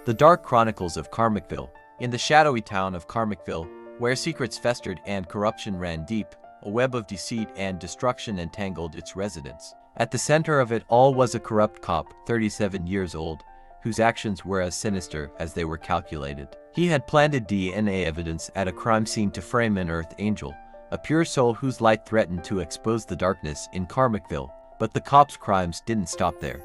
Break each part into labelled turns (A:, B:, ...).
A: The Dark Chronicles of KarmicVille. In the shadowy town of KarmicVille, where secrets festered and corruption ran deep, a web of deceit and destruction entangled its residents. At the center of it all was a corrupt cop, 37 years old, whose actions were as sinister as they were calculated. He had planted DNA evidence at a crime scene to frame an Earth Angel, a pure soul whose light threatened to expose the darkness in KarmicVille. But the cop's crimes didn't stop there.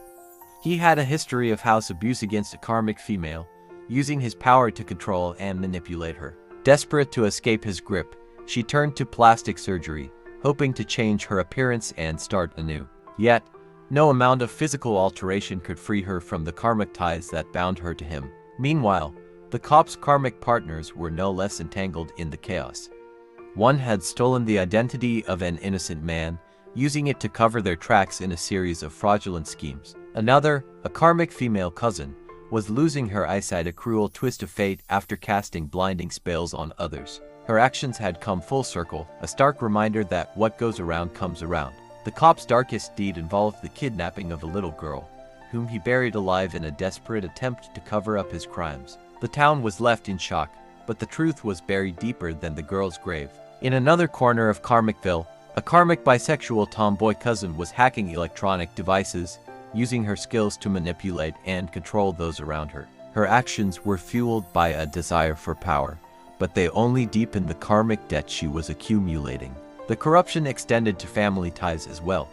A: He had a history of house abuse against a karmic female, using his power to control and manipulate her. Desperate to escape his grip, she turned to plastic surgery, hoping to change her appearance and start anew. Yet, no amount of physical alteration could free her from the karmic ties that bound her to him. Meanwhile, the cop's karmic partners were no less entangled in the chaos. One had stolen the identity of an innocent man, using it to cover their tracks in a series of fraudulent schemes. Another, a karmic female cousin, was losing her eyesight, a cruel twist of fate after casting blinding spells on others. Her actions had come full circle, a stark reminder that what goes around comes around. The cop's darkest deed involved the kidnapping of a little girl, whom he buried alive in a desperate attempt to cover up his crimes. The town was left in shock, but the truth was buried deeper than the girl's grave. In another corner of KarmicVille, a karmic bisexual tomboy cousin was hacking electronic devices, using her skills to manipulate and control those around her. Her actions were fueled by a desire for power, but they only deepened the karmic debt she was accumulating. The corruption extended to family ties as well.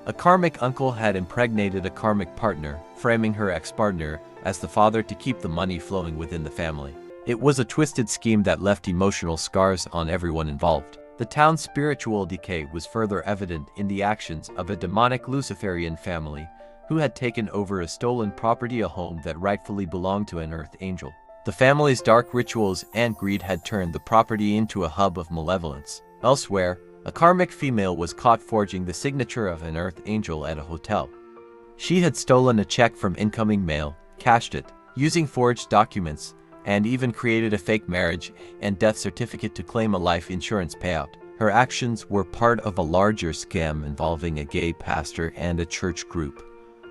A: A karmic uncle had impregnated a karmic partner, framing her ex-partner as the father to keep the money flowing within the family. It was a twisted scheme that left emotional scars on everyone involved. The town's spiritual decay was further evident in the actions of a demonic Luciferian family who had taken over a stolen property, a home that rightfully belonged to an Earth Angel. The family's dark rituals and greed had turned the property into a hub of malevolence. Elsewhere, a karmic female was caught forging the signature of an Earth Angel at a hotel. She had stolen a check from incoming mail, cashed it, using forged documents, and even created a fake marriage and death certificate to claim a life insurance payout. Her actions were part of a larger scam involving a gay pastor and a church group,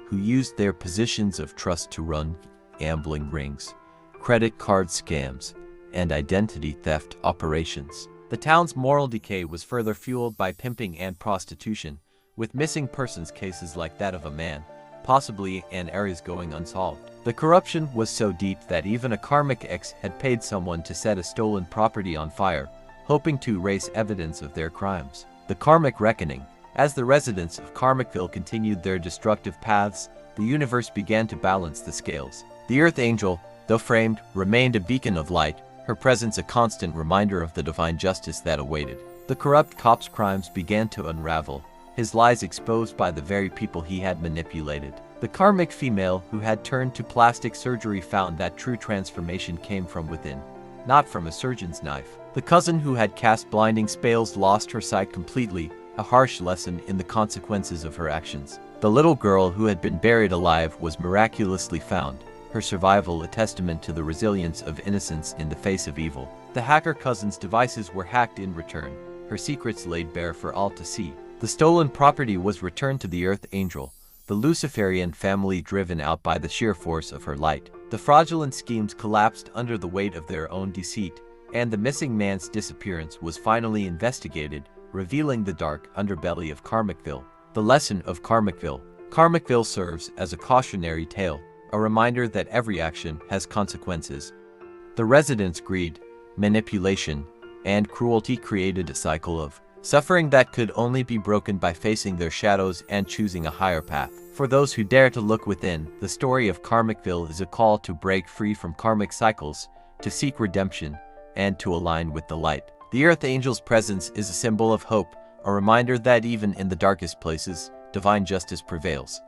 A: who used their positions of trust to run gambling rings, credit card scams, and identity theft operations. The town's moral decay was further fueled by pimping and prostitution, with missing persons cases like that of a man, possibly in areas going unsolved. The corruption was so deep that even a karmic ex had paid someone to set a stolen property on fire, hoping to erase evidence of their crimes. The karmic reckoning. As the residents of KarmicVille continued their destructive paths, the universe began to balance the scales. The Earth Angel, though framed, remained a beacon of light, her presence a constant reminder of the divine justice that awaited. The corrupt cop's crimes began to unravel, his lies exposed by the very people he had manipulated. The karmic female who had turned to plastic surgery found that true transformation came from within, not from a surgeon's knife. The cousin who had cast blinding spells lost her sight completely, a harsh lesson in the consequences of her actions. The little girl who had been buried alive was miraculously found, her survival a testament to the resilience of innocence in the face of evil. The hacker cousin's devices were hacked in return, her secrets laid bare for all to see. The stolen property was returned to the Earth Angel, the Luciferian family driven out by the sheer force of her light. The fraudulent schemes collapsed under the weight of their own deceit, and the missing man's disappearance was finally investigated, revealing the dark underbelly of KarmicVille. The lesson of KarmicVille. KarmicVille serves as a cautionary tale, a reminder that every action has consequences. The residents' greed, manipulation, and cruelty created a cycle of suffering that could only be broken by facing their shadows and choosing a higher path. For those who dare to look within, the story of KarmicVille is a call to break free from karmic cycles, to seek redemption, and to align with the light. The Earth Angel's presence is a symbol of hope, a reminder that even in the darkest places, divine justice prevails.